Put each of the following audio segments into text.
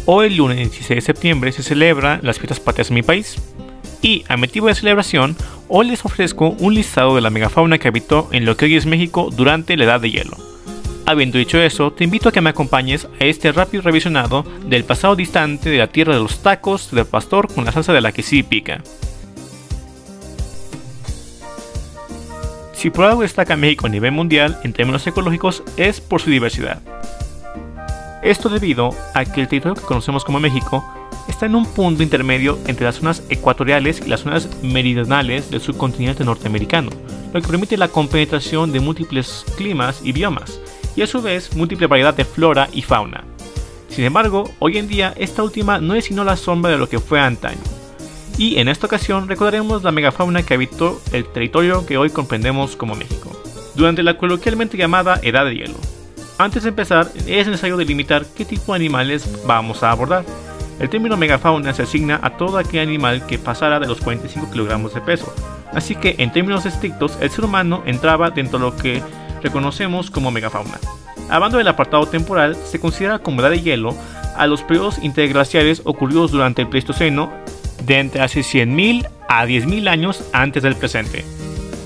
Hoy, el lunes 16 de septiembre, se celebran las fiestas patrias en mi país. Y, a motivo de celebración, hoy les ofrezco un listado de la megafauna que habitó en lo que hoy es México durante la Edad de Hielo. Habiendo dicho eso, te invito a que me acompañes a este rápido revisionado del pasado distante de la tierra de los tacos del pastor con la salsa de la que sí pica. Si por algo destaca México a nivel mundial en términos ecológicos es por su diversidad. Esto debido a que el territorio que conocemos como México está en un punto intermedio entre las zonas ecuatoriales y las zonas meridionales del subcontinente norteamericano, lo que permite la compenetración de múltiples climas y biomas, y a su vez múltiple variedad de flora y fauna. Sin embargo, hoy en día esta última no es sino la sombra de lo que fue antaño. Y en esta ocasión recordaremos la megafauna que habitó el territorio que hoy comprendemos como México, durante la coloquialmente llamada Edad de Hielo. Antes de empezar, es necesario delimitar qué tipo de animales vamos a abordar. El término megafauna se asigna a todo aquel animal que pasara de los 45 kilogramos de peso, así que en términos estrictos el ser humano entraba dentro de lo que reconocemos como megafauna. Hablando del apartado temporal, se considera como Edad de Hielo a los periodos interglaciares ocurridos durante el Pleistoceno de entre hace 100.000 a 10.000 años antes del presente.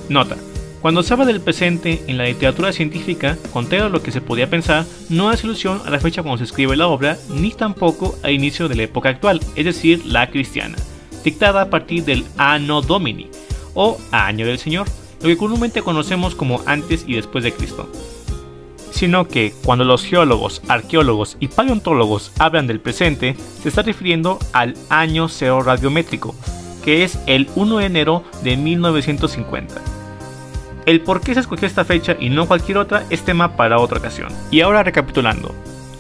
Nota: cuando se habla del presente en la literatura científica, contrario a lo que se podía pensar, no hace alusión a la fecha cuando se escribe la obra, ni tampoco al inicio de la época actual, es decir, la cristiana, dictada a partir del Anno Domini, o Año del Señor, lo que comúnmente conocemos como antes y después de Cristo. Sino que cuando los geólogos, arqueólogos y paleontólogos hablan del presente, se está refiriendo al año cero radiométrico, que es el 1 de enero de 1950. El por qué se escogió esta fecha y no cualquier otra es tema para otra ocasión. Y ahora, recapitulando,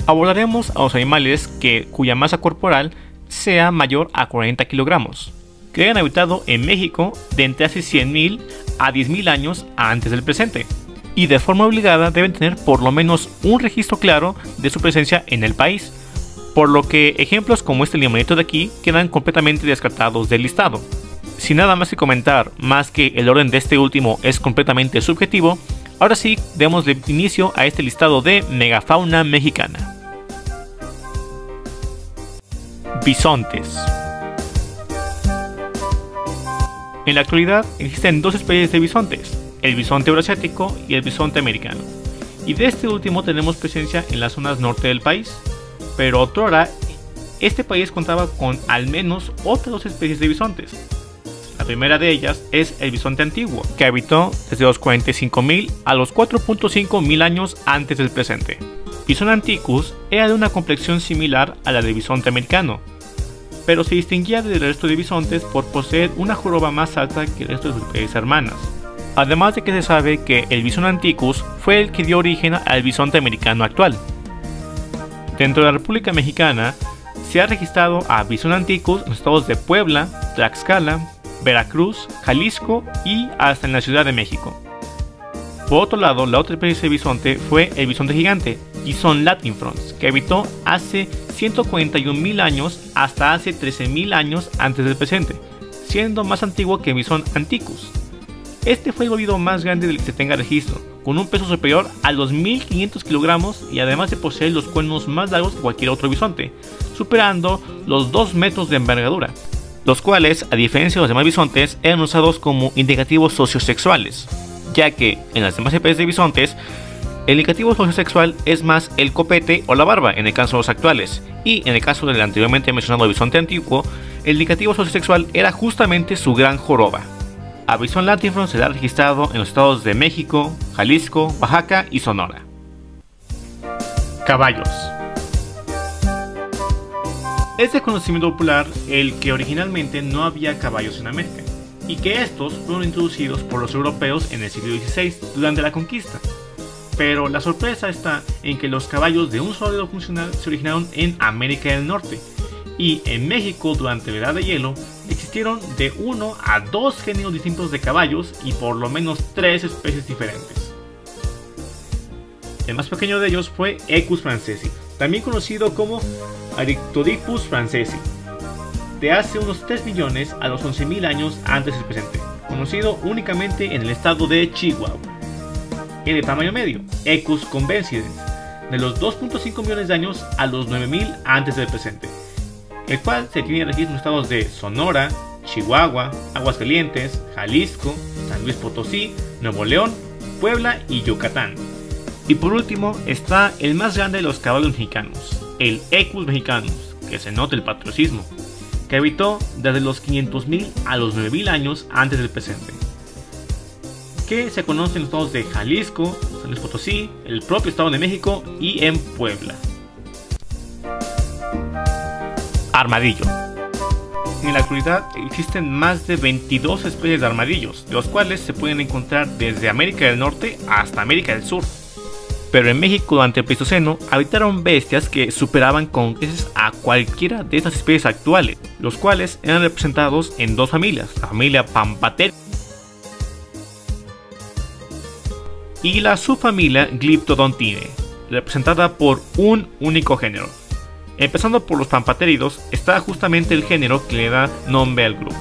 abordaremos a los animales cuya masa corporal sea mayor a 40 kilogramos, que hayan habitado en México de entre hace 100.000 a 10.000 años antes del presente, y de forma obligada deben tener por lo menos un registro claro de su presencia en el país, por lo que ejemplos como este limonito de aquí quedan completamente descartados del listado. Sin nada más que comentar, más que el orden de este último es completamente subjetivo, ahora sí demos inicio a este listado de megafauna mexicana. Bisontes. En la actualidad existen dos especies de bisontes, el bisonte euroasiático y el bisonte americano, y de este último tenemos presencia en las zonas norte del país, pero otrora este país contaba con al menos otras dos especies de bisontes. La primera de ellas es el bisonte antiguo, que habitó desde los 45.000 a los 4.5 mil años antes del presente. Bison antiquus era de una complexión similar a la del bisonte americano, pero se distinguía del resto de bisontes por poseer una joroba más alta que el resto de sus especies hermanas. Además de que se sabe que el bison antiquus fue el que dio origen al bisonte americano actual. Dentro de la República Mexicana se ha registrado a bison antiquus en los estados de Puebla, Tlaxcala, Veracruz, Jalisco y hasta en la Ciudad de México. Por otro lado, la otra especie de bisonte fue el bisonte gigante, Bison latifrons, que habitó hace 141.000 años hasta hace 13.000 años antes del presente, siendo más antiguo que el bison antiquus. Este fue el bóvido más grande del que se tenga registro, con un peso superior a los 1.500 kilogramos y además de poseer los cuernos más largos que cualquier otro bisonte, superando los 2 metros de envergadura, los cuales, a diferencia de los demás bisontes, eran usados como indicativos sociosexuales, ya que en las demás especies de bisontes, el indicativo sociosexual es más el copete o la barba en el caso de los actuales, y en el caso del anteriormente mencionado bisonte antiguo, el indicativo sociosexual era justamente su gran joroba. A Bison latifron se ha registrado en los estados de México, Jalisco, Oaxaca y Sonora. Caballos. Es de conocimiento popular el que originalmente no había caballos en América, y que estos fueron introducidos por los europeos en el siglo XVI durante la conquista. Pero la sorpresa está en que los caballos de un solo dedo funcional se originaron en América del Norte, y en México durante la Edad de Hielo existieron de 1 a 2 géneros distintos de caballos y por lo menos 3 especies diferentes. El más pequeño de ellos fue Equus francesi, también conocido como Arictodicus francesi, de hace unos 3 millones a los 11.000 años antes del presente, conocido únicamente en el estado de Chihuahua. El de tamaño medio, Equus convencidens, de los 2.5 millones de años a los 9000 antes del presente, el cual se tiene registro en los estados de Sonora, Chihuahua, Aguascalientes, Jalisco, San Luis Potosí, Nuevo León, Puebla y Yucatán. Y por último está el más grande de los caballos mexicanos, el Equus mexicanus, que se nota el patriotismo, que habitó desde los 500.000 a los 9000 años antes del presente, que se conoce en los estados de Jalisco, San Luis Potosí, el propio Estado de México y en Puebla. Armadillo. En la actualidad existen más de 22 especies de armadillos, de los cuales se pueden encontrar desde América del Norte hasta América del Sur. Pero en México durante el Pleistoceno habitaron bestias que superaban con creces a cualquiera de estas especies actuales, los cuales eran representados en dos familias, la familia Pampateridae y la subfamilia Glyptodontinae, representada por un único género. Empezando por los pampateridos está justamente el género que le da nombre al grupo,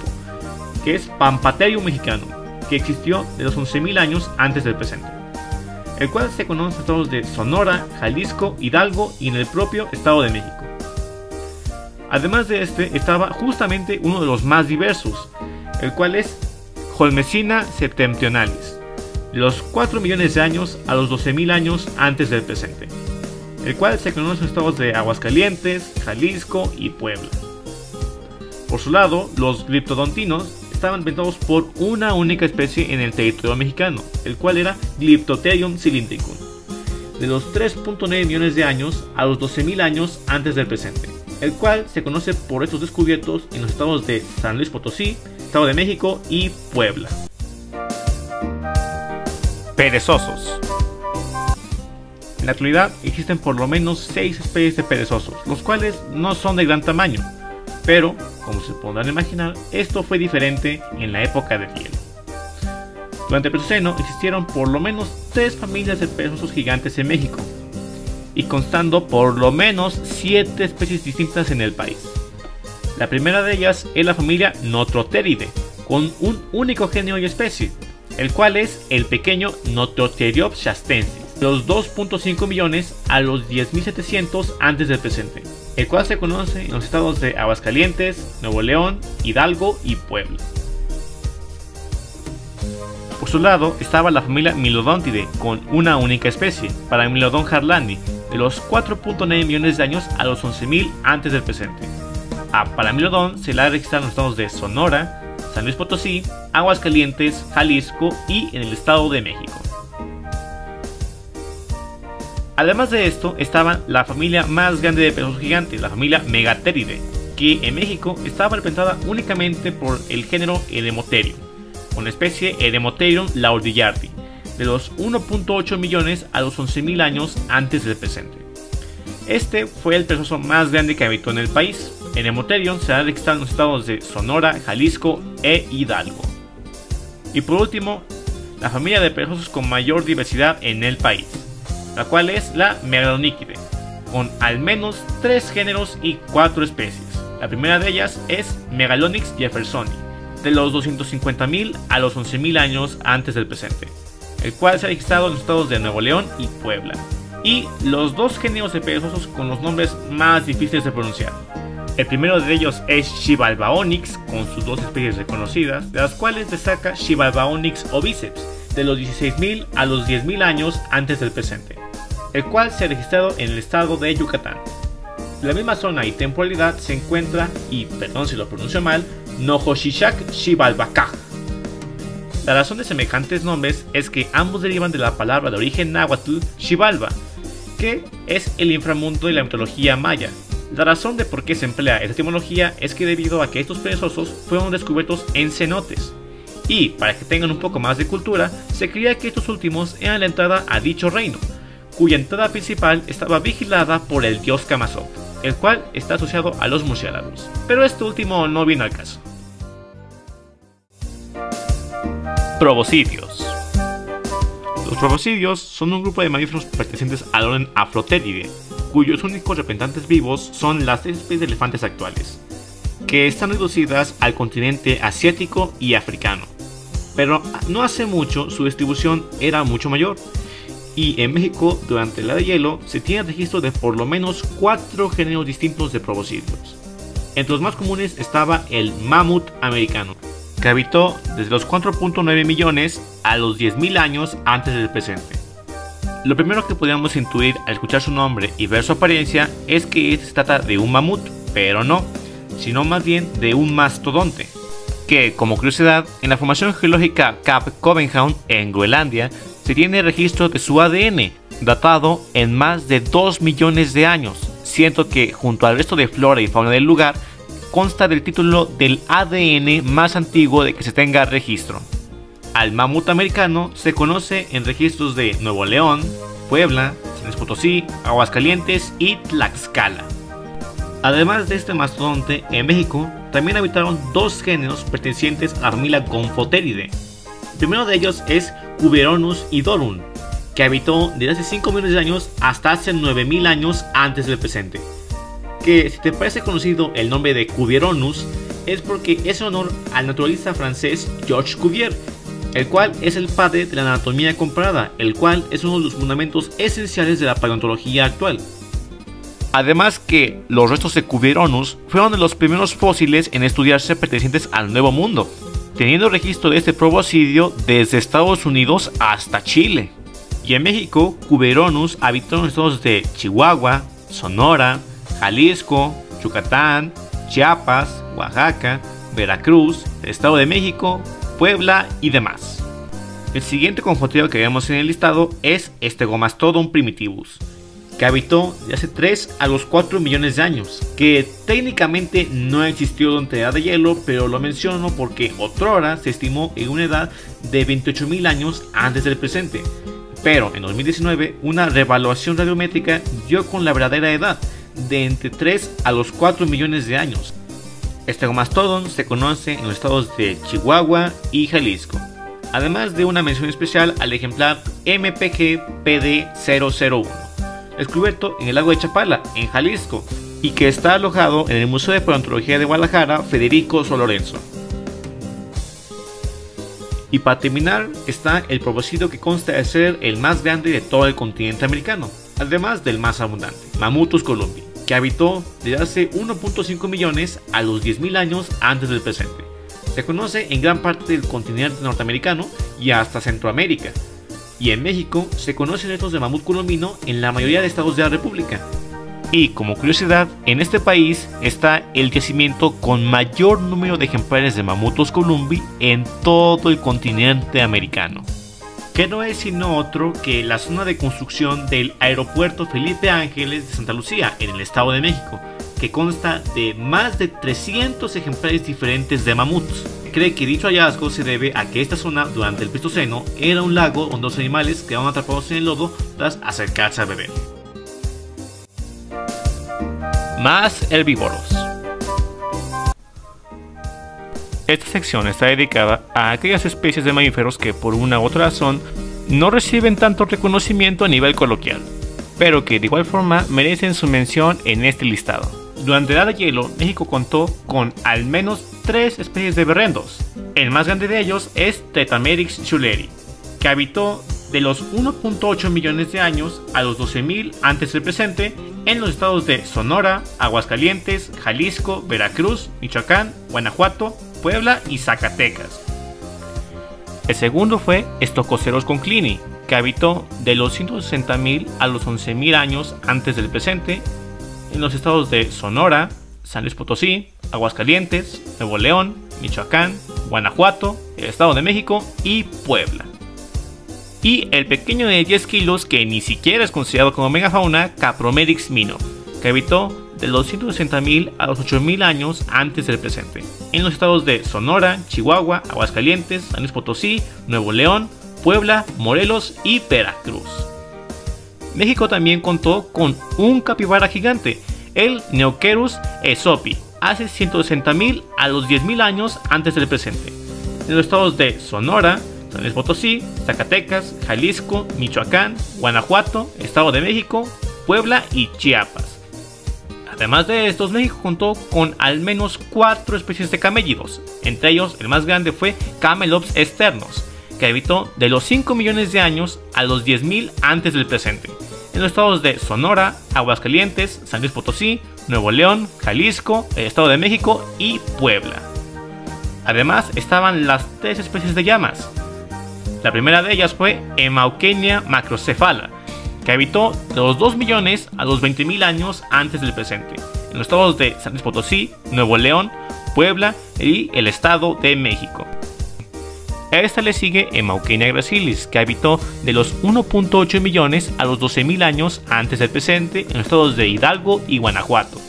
que es Pampatherium mexicano, que existió de los 11.000 años antes del presente, el cual se conoce en estados de Sonora, Jalisco, Hidalgo y en el propio Estado de México. Además de este estaba justamente uno de los más diversos, el cual es Holmesina septentrionalis, de los 4 millones de años a los 12.000 años antes del presente, el cual se conoce en los estados de Aguascalientes, Jalisco y Puebla. Por su lado, los gliptodontinos estaban inventados por una única especie en el territorio mexicano, el cual era Glyptotherium cylindricum, de los 3.9 millones de años a los 12.000 años antes del presente, el cual se conoce por estos descubiertos en los estados de San Luis Potosí, Estado de México y Puebla. Perezosos. En la actualidad existen por lo menos 6 especies de perezosos, los cuales no son de gran tamaño, pero, como se podrán imaginar, esto fue diferente en la época del hielo. Durante el Pleistoceno existieron por lo menos 3 familias de perezosos gigantes en México, y constando por lo menos 7 especies distintas en el país. La primera de ellas es la familia Nototheridae, con un único género y especie, el cual es el pequeño Nototheriopsis shastensis, de los 2.5 millones a los 10.700 antes del presente, el cual se conoce en los estados de Aguascalientes, Nuevo León, Hidalgo y Puebla. Por su lado estaba la familia Mylodontidae con una única especie, Paramylodon harlandi, de los 4.9 millones de años a los 11.000 antes del presente. A Paramylodon se la ha registrado en los estados de Sonora, San Luis Potosí, Aguascalientes, Jalisco y en el Estado de México. Además de esto estaba la familia más grande de perezosos gigantes, la familia Megatheridae, que en México estaba representada únicamente por el género Edemotherium, con la especie Edemotherium laudillardi, de los 1.8 millones a los 11.000 años antes del presente. Este fue el perezoso más grande que habitó en el país. Edemotherium se ha registrado en los estados de Sonora, Jalisco e Hidalgo. Y por último, la familia de perezosos con mayor diversidad en el país, la cual es la Megalonychidae, con al menos 3 géneros y 4 especies. La primera de ellas es Megalonyx jeffersoni, de los 250.000 a los 11.000 años antes del presente, el cual se ha registrado en los estados de Nuevo León y Puebla. Y los 2 géneros de perezosos con los nombres más difíciles de pronunciar. El primero de ellos es Xibalbaonyx, con sus 2 especies reconocidas, de las cuales destaca Xibalbaonyx oviceps, de los 16.000 a los 10.000 años antes del presente, el cual se ha registrado en el estado de Yucatán. En la misma zona y temporalidad se encuentra, y perdón si lo pronuncio mal, Nojoxixac xibalbacaj. La razón de semejantes nombres es que ambos derivan de la palabra de origen náhuatl Xibalba, que es el inframundo de la mitología maya. La razón de por qué se emplea esta etimología es que debido a que estos perezosos fueron descubiertos en cenotes, y para que tengan un poco más de cultura, se creía que estos últimos eran la entrada a dicho reino, cuya entrada principal estaba vigilada por el dios Camazotl, el cual está asociado a los murciélagos, pero este último no viene al caso. Proboscidios. Los proboscidios son un grupo de mamíferos pertenecientes al orden Afrotheridae, cuyos únicos representantes vivos son las 3 especies de elefantes actuales, que están reducidas al continente asiático y africano. Pero no hace mucho su distribución era mucho mayor, Y en México, durante la Edad de Hielo, se tiene registro de por lo menos 4 géneros distintos de proboscideos. Entre los más comunes estaba el mamut americano, que habitó desde los 4.9 millones a los 10.000 años antes del presente. Lo primero que podríamos intuir al escuchar su nombre y ver su apariencia es que se trata de un mamut, pero no, sino más bien de un mastodonte, que, como curiosidad, en la formación geológica Cap Copenhagen en Groenlandia se tiene registro de su ADN, datado en más de 2 millones de años, siendo que junto al resto de flora y fauna del lugar consta del título del ADN más antiguo de que se tenga registro. Al mamut americano se conoce en registros de Nuevo León, Puebla, San Luis Potosí, Aguascalientes y Tlaxcala. Además de este mastodonte, en México también habitaron 2 géneros pertenecientes a la familia Gomphotheridae. El primero de ellos es Cuberonus idorum, que habitó desde hace 5 millones de años hasta hace 9.000 años antes del presente. Que si te parece conocido el nombre de Cuberonus, es porque es en honor al naturalista francés Georges Cuvier, el cual es el padre de la anatomía comparada, el cual es uno de los fundamentos esenciales de la paleontología actual. Además que los restos de Cuberonus fueron de los primeros fósiles en estudiarse pertenecientes al Nuevo Mundo, teniendo registro de este proboscideo desde Estados Unidos hasta Chile. Y en México, Cuberonus habitó en los estados de Chihuahua, Sonora, Jalisco, Yucatán, Chiapas, Oaxaca, Veracruz, el Estado de México, Puebla y demás. El siguiente Gomphotherio que vemos en el listado es Stegomastodon primitivus, que habitó de hace 3 a los 4 millones de años, que técnicamente no existió durante la Edad de Hielo, pero lo menciono porque otrora se estimó en una edad de 28.000 años antes del presente, pero en 2019 una reevaluación radiométrica dio con la verdadera edad de entre 3 a los 4 millones de años. Stegomastodon se conoce en los estados de Chihuahua y Jalisco, además de una mención especial al ejemplar MPG PD001, descubierto en el lago de Chapala, en Jalisco, y que está alojado en el Museo de Paleontología de Guadalajara Federico Solorenzo. Y para terminar está el proboscideo que consta de ser el más grande de todo el continente americano, además del más abundante, Mammuthus columbi, que habitó desde hace 1.5 millones a los 10.000 años antes del presente. Se conoce en gran parte del continente norteamericano y hasta Centroamérica. Y en México se conocen restos de mamut colombino en la mayoría de estados de la República. Y como curiosidad, en este país está el yacimiento con mayor número de ejemplares de Mammuthus columbi en todo el continente americano, que no es sino otro que la zona de construcción del aeropuerto Felipe Ángeles de Santa Lucía, en el Estado de México, que consta de más de 300 ejemplares diferentes de mamuts. Se cree que dicho hallazgo se debe a que esta zona durante el Pleistoceno era un lago donde los animales quedaban atrapados en el lodo tras acercarse a beber. Más herbívoros. Esta sección está dedicada a aquellas especies de mamíferos que por una u otra razón no reciben tanto reconocimiento a nivel coloquial, pero que de igual forma merecen su mención en este listado. Durante la Edad de Hielo, México contó con al menos 3 especies de berrendos. El más grande de ellos es Tretamerix schulleri, que habitó de los 1.8 millones de años a los 12.000 antes del presente en los estados de Sonora, Aguascalientes, Jalisco, Veracruz, Michoacán, Guanajuato, Puebla y Zacatecas. El segundo fue Stococeros conclini, que habitó de los 160.000 a los 11.000 años antes del presente en los estados de Sonora, San Luis Potosí, Aguascalientes, Nuevo León, Michoacán, Guanajuato, el Estado de México y Puebla. Y el pequeño de 10 kilos que ni siquiera es considerado como megafauna, Capromerix minor, que habitó de los 160.000 a los 8.000 años antes del presente en los estados de Sonora, Chihuahua, Aguascalientes, San Luis Potosí, Nuevo León, Puebla, Morelos y Veracruz. México también contó con un capibara gigante, el Neoquerus aesopi, hace 160.000 a los 10.000 años antes del presente en los estados de Sonora, San Luis Potosí, Zacatecas, Jalisco, Michoacán, Guanajuato, Estado de México, Puebla y Chiapas. Además de estos, México contó con al menos 4 especies de caméllidos. Entre ellos, el más grande fue Camelops externos, que habitó de los 5 millones de años a los 10.000 antes del presente, en los estados de Sonora, Aguascalientes, San Luis Potosí, Nuevo León, Jalisco, el Estado de México y Puebla. Además estaban las 3 especies de llamas. La primera de ellas fue Hemauchenia macrocephala, que habitó de los 2 millones a los 20.000 años antes del presente, en los estados de San Luis Potosí, Nuevo León, Puebla y el Estado de México. A esta le sigue Hemauchenia gracilis, que habitó de los 1.8 millones a los 12.000 años antes del presente en los estados de Hidalgo y Guanajuato.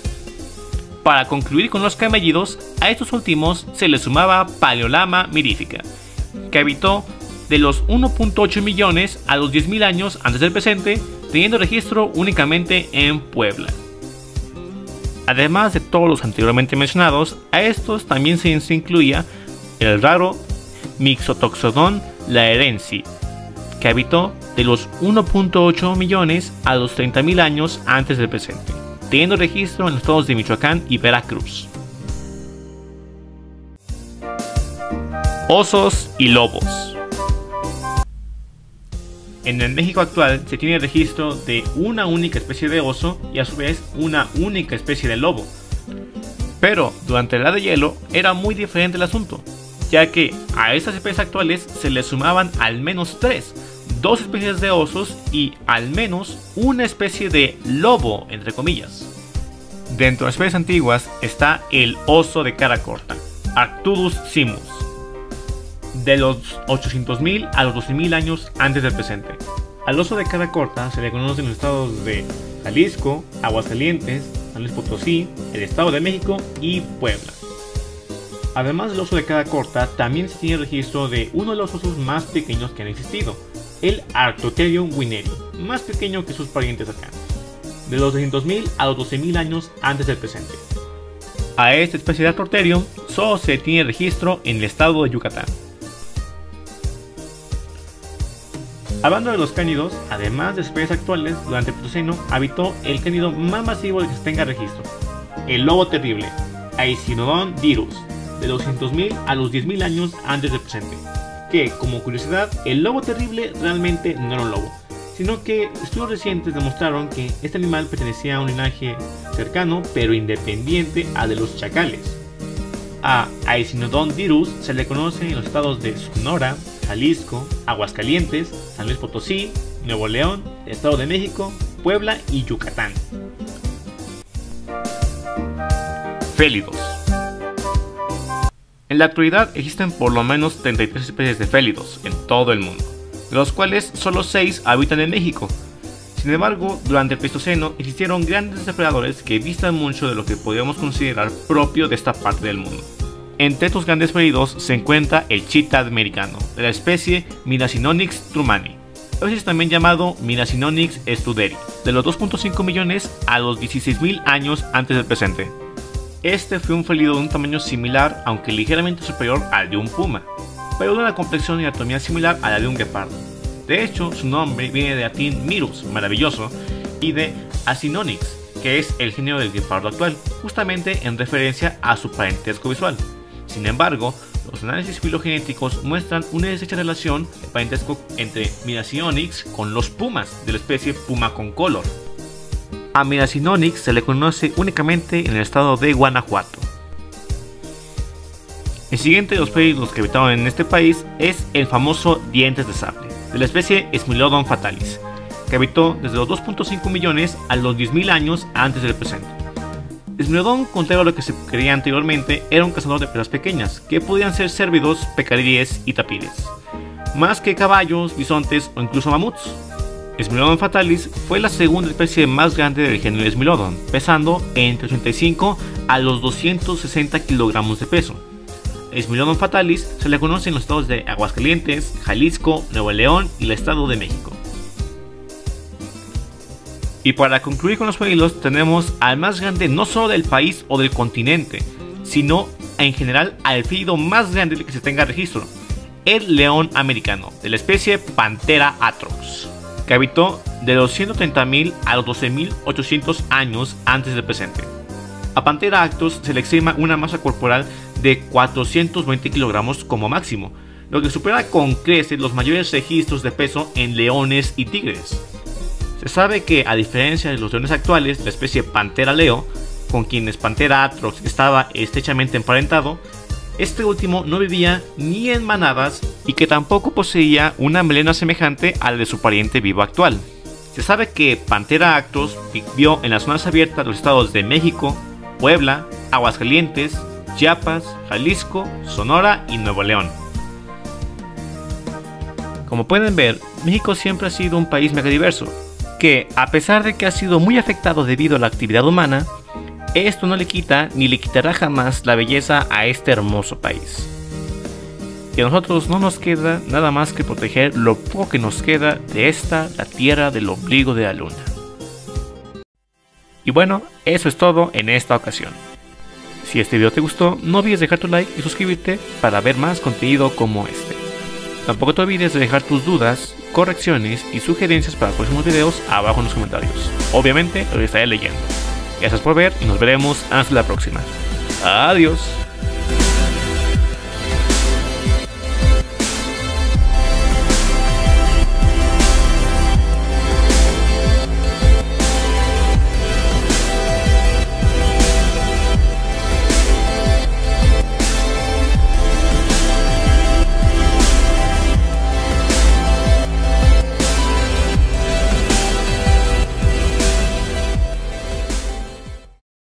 Para concluir con los camellidos, a estos últimos se les sumaba Paleolama mirifica, que habitó de los 1.8 millones a los 10.000 años antes del presente, teniendo registro únicamente en Puebla. Además de todos los anteriormente mencionados, a estos también se incluía el raro Mixotoxodon laerensis, que habitó de los 1.8 millones a los 30.000 años antes del presente, teniendo registro en los estados de Michoacán y Veracruz. Osos y lobos. En el México actual se tiene registro de una única especie de oso y a su vez una única especie de lobo. Pero durante la edad de hielo era muy diferente el asunto, ya que a estas especies actuales se le sumaban al menos 2 especies de osos y al menos una especie de lobo, entre comillas. Dentro de las especies antiguas está el oso de cara corta, Arcturus simus, de los 800.000 a los 12.000 años antes del presente. Al oso de cara corta se le conoce en los estados de Jalisco, Aguascalientes, San Luis Potosí, el Estado de México y Puebla. Además del oso de cara corta, también se tiene registro de uno de los osos más pequeños que han existido, el Arctotherium winneri, más pequeño que sus parientes cercanos, de los 200.000 a los 12.000 años antes del presente. A esta especie de Arctotherium solo se tiene registro en el estado de Yucatán. Hablando de los cánidos, además de especies actuales, durante el Pleistoceno habitó el cánido más masivo del que se tenga registro, el lobo terrible, Aecinodon dirus, de los 200.000 a los 10.000 años antes del presente, que, como curiosidad, el lobo terrible realmente no era un lobo, sino que estudios recientes demostraron que este animal pertenecía a un linaje cercano pero independiente al de los chacales. A Aecinodon dirus se le conoce en los estados de Sonora, Jalisco, Aguascalientes, San Luis Potosí, Nuevo León, Estado de México, Puebla y Yucatán. Félidos. En la actualidad existen por lo menos 33 especies de félidos en todo el mundo, de los cuales solo 6 habitan en México. Sin embargo, durante el Pleistoceno existieron grandes depredadores que distan mucho de lo que podríamos considerar propio de esta parte del mundo. Entre estos grandes félidos se encuentra el chita americano, de la especie Miracinonyx trumani, a veces también llamado Miracinonyx studeri, de los 2.5 millones a los 16.000 años antes del presente. Este fue un félido de un tamaño similar, aunque ligeramente superior al de un puma, pero de una complexión y anatomía similar a la de un guepardo. De hecho, su nombre viene de latín mirus, maravilloso, y de Acinonyx, que es el género del guepardo actual, justamente en referencia a su parentesco visual. Sin embargo, los análisis filogenéticos muestran una estrecha relación de parentesco entre Miracinonyx con los pumas de la especie Puma concolor. A Miracinonyx se le conoce únicamente en el estado de Guanajuato. El siguiente de los félidos que habitaban en este país es el famoso dientes de sable, de la especie Smilodon fatalis, que habitó desde los 2.5 millones a los 10.000 años antes del presente. Smilodon, contrario a lo que se creía anteriormente, era un cazador de presas pequeñas, que podían ser cérvidos, pecaríes y tapires, más que caballos, bisontes o incluso mamuts. Smilodon fatalis fue la segunda especie más grande del género Smilodon, pesando entre 85 a los 260 kilogramos de peso. Smilodon fatalis se le conoce en los estados de Aguascalientes, Jalisco, Nuevo León y el Estado de México. Y para concluir con los félidos, tenemos al más grande no solo del país o del continente, sino en general al félido más grande del que se tenga registro, el león americano, de la especie Panthera atrox, que habitó de los 130.000 a los 12.800 años antes del presente. A Panthera atrox se le estima una masa corporal de 420 kilogramos como máximo, lo que supera con creces los mayores registros de peso en leones y tigres. Se sabe que, a diferencia de los leones actuales, la especie Panthera leo, con quienes Panthera atrox estaba estrechamente emparentado, este último no vivía ni en manadas y que tampoco poseía una melena semejante a la de su pariente vivo actual. Se sabe que Panthera atrox vivió en las zonas abiertas de los estados de México, Puebla, Aguascalientes, Chiapas, Jalisco, Sonora y Nuevo León. Como pueden ver, México siempre ha sido un país megadiverso, que a pesar de que ha sido muy afectado debido a la actividad humana, esto no le quita ni le quitará jamás la belleza a este hermoso país. Y a nosotros no nos queda nada más que proteger lo poco que nos queda de esta, la tierra del ombligo de la luna. Y bueno, eso es todo en esta ocasión. Si este video te gustó, no olvides dejar tu like y suscribirte para ver más contenido como este. Tampoco te olvides de dejar tus dudas, correcciones y sugerencias para próximos videos abajo en los comentarios. Obviamente los estaré leyendo. Gracias por ver y nos veremos hasta la próxima. Adiós.